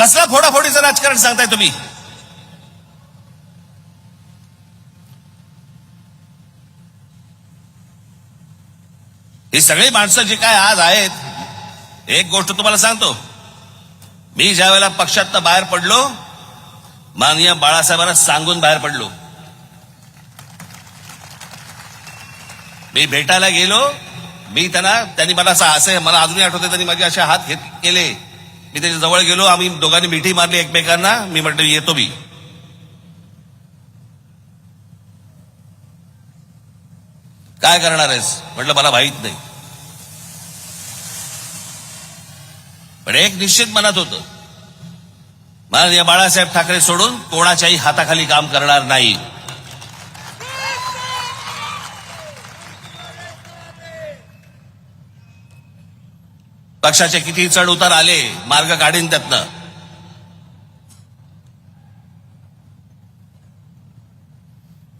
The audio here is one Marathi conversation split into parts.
कसला फोडाफोडीचं राजकारण सांगताय तुम्ही? ही सगळी माणसं जी काय आज आहेत, एक गोष्ट तुम्हाला सांगतो, मी ज्या वेळेला पक्षातनं बाहेर पडलो, माननीय बाळासाहेबांना सांगून बाहेर पडलो. मी भेटायला गेलो, त्यांनी मला असं मला अजूनही आठवते, त्यांनी माझे असे हात केले. मी त्याच्या जवळ गेलो, आम्ही दोघांनी मिठी मारली एकमेकांना. मी म्हटलं येतो मी. काय करणार आहेस म्हटलं मला माहित नाही. पण एक निश्चित मनात होतं, माननीय बाळासाहेब ठाकरे सोडून कोणाच्याही हाताखाली काम करणार नाही. पक्षाचे किती चढ उतार आले, मार्ग काढीन त्यातनं.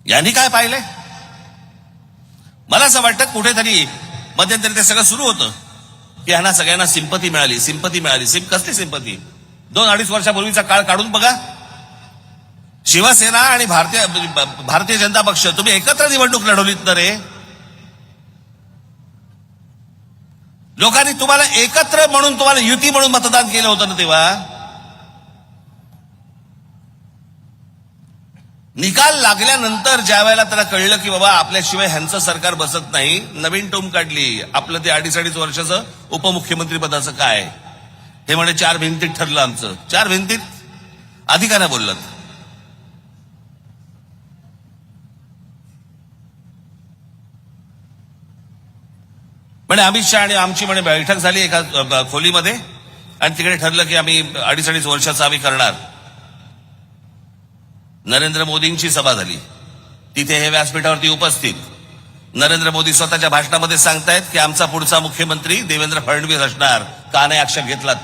यांनी काय पाहिलंय? मला असं वाटतं कुठेतरी मध्यंतरी ते सगळं सुरू होतं की ह्यांना सगळ्यांना सिंपती मिळाली. कसली सिंपती? 2-2.5 वर्षापूर्वीचा काळ काढून बघा. शिवसेना आणि भारतीय जनता पक्ष तुम्ही एकत्र निवडणूक लढवलीत ना रे. लोकांनी तुम्हाला एकत्र म्हणून, तुम्हाला युती म्हणून मतदान केलं होतं ना. तेव्हा निकाल लागल्यानंतर ज्या वेळेला त्याला कळलं की बाबा आपल्याशिवाय ह्यांचं सरकार बसत नाही, नवीन टोम काढली. आपलं ते 2.5 वर्षाचं उपमुख्यमंत्री पदाचं काय, हे म्हणे 4 भिंतीत ठरलं आमचं. 4 भिंतीत अधिकाऱ्या बोललात. म्हणे अमित शहा आणि आमची म्हणे बैठक झाली एका खोलीमध्ये, आणि तिकडे ठरलं की आम्ही 2.5 वर्षाचं आम्ही करणार. नरेंद्र मोदींची सभा झाली, तिथे हे व्यासपीठावरती उपस्थित. नरेंद्र मोदी स्वतःच्या भाषणामध्ये सांगतायत की आमचा पुढचा मुख्यमंत्री देवेंद्र फडणवीस असणार. का नाही आक्षेप घेतलात?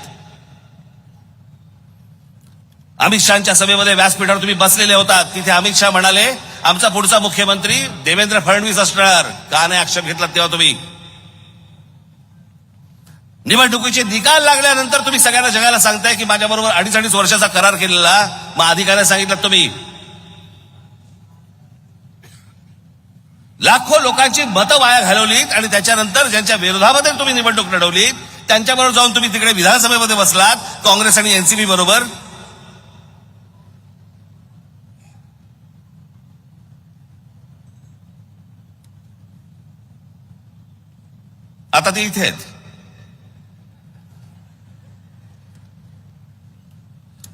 अमित शहाच्या सभेमध्ये व्यासपीठावर तुम्ही बसलेले होता, तिथे अमित शहा म्हणाले आमचा पुढचा मुख्यमंत्री देवेंद्र फडणवीस असणार. का नाही आक्षेप घेतलात तेव्हा तुम्ही? निवडणुकीचे निकाल लागल्यानंतर तुम्ही सगळ्यांना जगाला सांगताय की माझ्याबरोबर 2.5 वर्षाचा करार केलेला. मग अधिकाऱ्यांना सांगितलं तुम्ही. लाखो लोकांची मतं वाया घालवलीत, आणि त्याच्यानंतर ज्यांच्या विरोधामध्ये तुम्ही निवडणूक लढवलीत त्यांच्याबरोबर जाऊन तुम्ही तिकडे विधानसभेमध्ये बसलात काँग्रेस आणि एनसीपी बरोबर. आता ते इथे आहेत.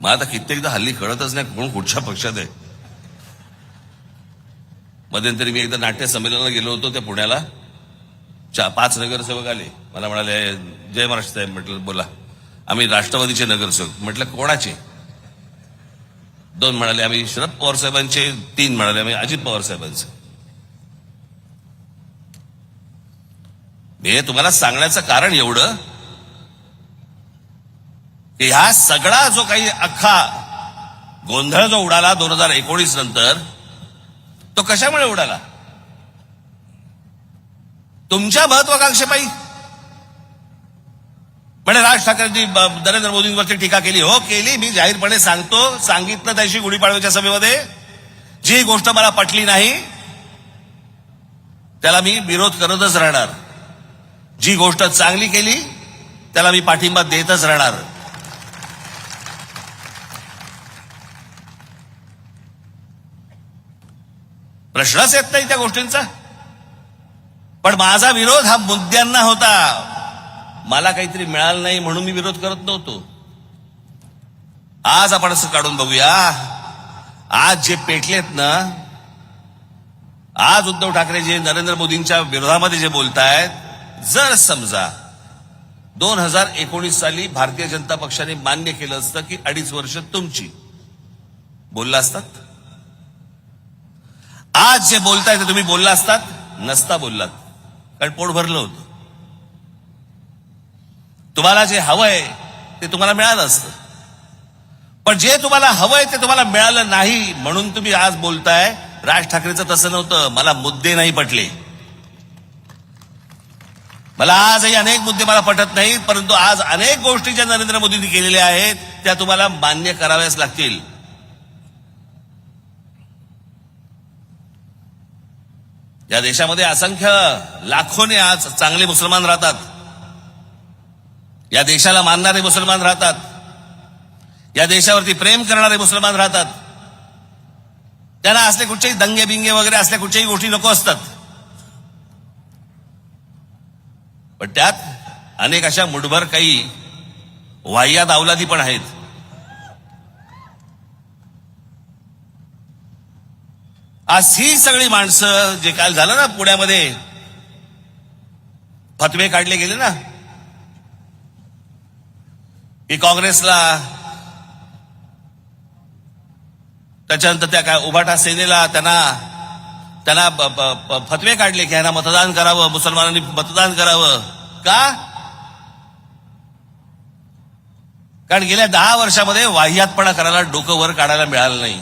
मला आता कित्येकदा हल्ली कळतच नाही कोण कुठच्या पक्षात आहे. मध्यंतरी मी एकदा नाट्य संमेलनाला गेलो होतो त्या पुण्याला. 5 नगरसेवक आले, मला म्हणाले जय महाराष्ट्र साहेब. म्हटलं बोला. आम्ही राष्ट्रवादीचे नगरसेवक. म्हटलं कोणाचे? 2 म्हणाले आम्ही शरद पवार साहेबांचे. 3 म्हणाले आम्ही अजित पवार साहेबांचे. हे तुम्हाला सांगण्याचं कारण एवढं की ह्या सगळा जो काही अख्खा गोंधळ जो उडाला 2019 नंतर, तो कशामुळे उडाला? तुमच्या महत्वाकांक्षेपायी. म्हणजे राज ठाकरेंनी नरेंद्र मोदींवरती टीका केली. हो केली. मी जाहीरपणे सांगतो, सांगितलं त्याशी गुढीपाडव्याच्या सभेमध्ये. जी गोष्ट मला पटली नाही त्याला मी विरोध करतच राहणार. जी गोष्ट चांगली केली त्याला मी पाठिंबा देतच राहणार. प्रश्नच येत नाही त्या गोष्टींचा. पण माझा विरोध हा मुद्द्यांना होता. मला काहीतरी मिळालं नाही म्हणून मी विरोध करत नव्हतो. आज आपण असं काढून बघूया. आज जे पेटलेत ना, आज उद्धव ठाकरे जे नरेंद्र मोदींच्या विरोधामध्ये जे बोलतायत, जर समजा 2019 साली भारतीय जनता पक्षाने मान्य केलं असतं की 2.5 वर्ष तुमची, बोलला असतात? आज जे बोलताय ते तुम्ही बोलला असतात? नसता बोललात, कारण पोट भरलं होतं. तुम्हाला जे हवंय ते तुम्हाला मिळालं असतं. पण जे तुम्हाला हवंय ते तुम्हाला मिळालं नाही म्हणून तुम्ही आज बोलताय. राज ठाकरेंचं तसं नव्हतं. मला मुद्दे नाही पटले. मला आजही अनेक मुद्दे मला पटत नाहीत, परंतु आज अनेक गोष्टी ज्या नरेंद्र मोदींनी केलेल्या आहेत त्या तुम्हाला मान्य कराव्याच लागतील. या देशामध्ये असंख्य लाखोने आज चांगले मुसलमान राहतात. या देशाला मानणारे मुसलमान राहतात. या देशावरती प्रेम करणारे मुसलमान राहतात. त्यांना असले कुठचेही दंगे बिंगे वगैरे असल्या कुठच्याही गोष्टी नको असतात. पण त्यात अनेक अशा मुठभर काही वाह्यात अवलादी पण आहेत. आज ही सगळी माणसं, जे काल झालं ना पुण्यामध्ये, फतवे काढले गेले ना की काँग्रेसला, त्याच्यानंतर त्या काय उभाटा सेनेला त्यांना फतवे काढले की ह्यांना मतदान करावं, मुसलमानांनी मतदान करावं. का? कारण गेल्या 10 वर्षामध्ये वाह्यातपणा करायला, डोकं वर काढायला मिळालं नाही.